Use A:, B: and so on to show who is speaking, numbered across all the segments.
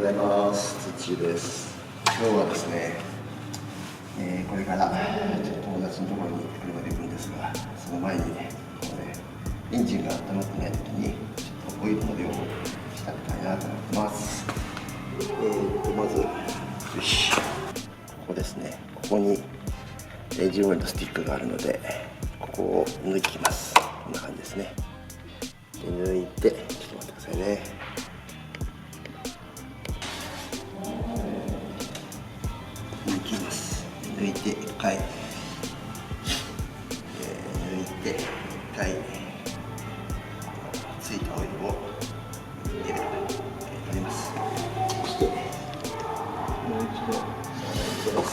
A: ございます。土です。今日はですね、これからちょっと友達のところに車で行くんですが、その前にね、エンジンが温まってない時にちょっとオイルの量をしてあげたいなと思ってます。まず、よし、ここですね。ここにエンジンオイルのスティックがあるので、ここを抜きます。こんな感じですね。で抜いて、ちょっと待ってくださいね。抜きます。抜いて1回、抜いて1回、ついたオイルを入れる、取ります。そしてもう一度入れます。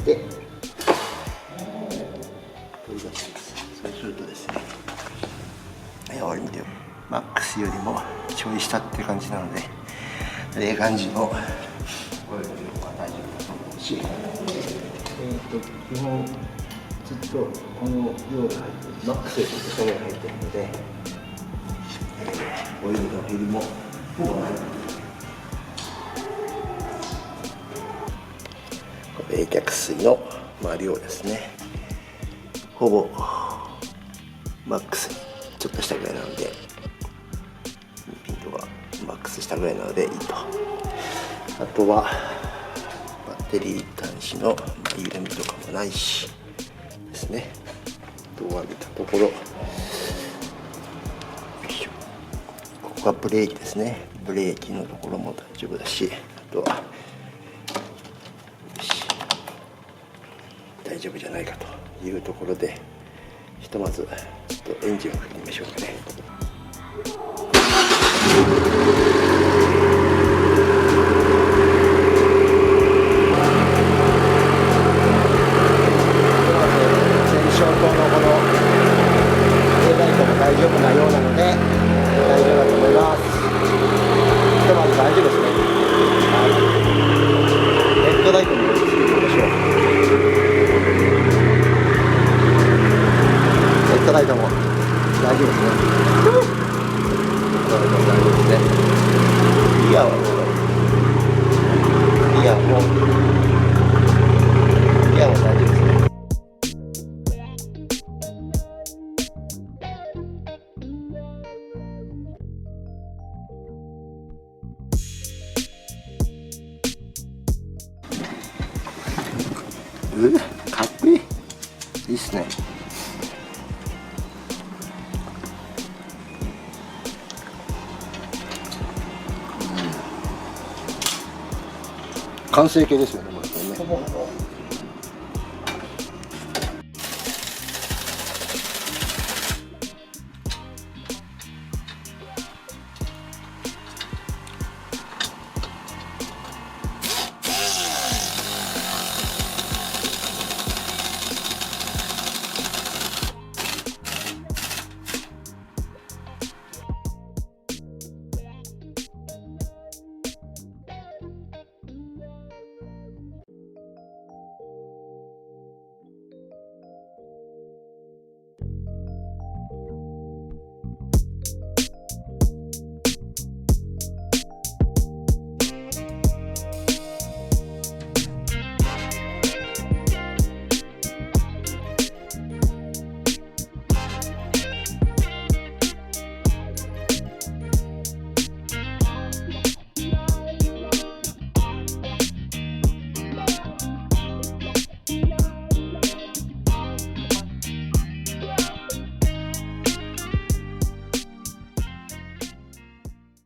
A: で、取り出します。そうするとですね、オイルの量マックスよりもちょい下って感じなので、いい感じのオイルの量は大丈夫だと思うし、基本ずっとこの量が入ってる、マックスよりちょっと下が入ってるので、オイルの減りもほぼない。冷却水の量ですね、ほぼマックスちょっとしたぐらいなので、ピントがマックスしたぐらいなのでいいと。あとはバッテリー端子の緩みとかもないしですね。ドアを上げたところ、ここがブレーキですね。ブレーキのところも大丈夫だし、あとは大丈夫じゃないかというところで、ひとまずちょっとエンジンをかけてみましょうかね。先照灯のこのヘッドライトも大丈夫なようなので大丈夫だと思います。ひとまず大丈夫ですね。ヘッドライトもつけてみましょう。ヘッドライトも大丈夫ですね。ヘッドライトも大丈夫ですね。ギアはギアも大丈夫ですね。かっこいい。いいっすね。完成形ですよね、これね。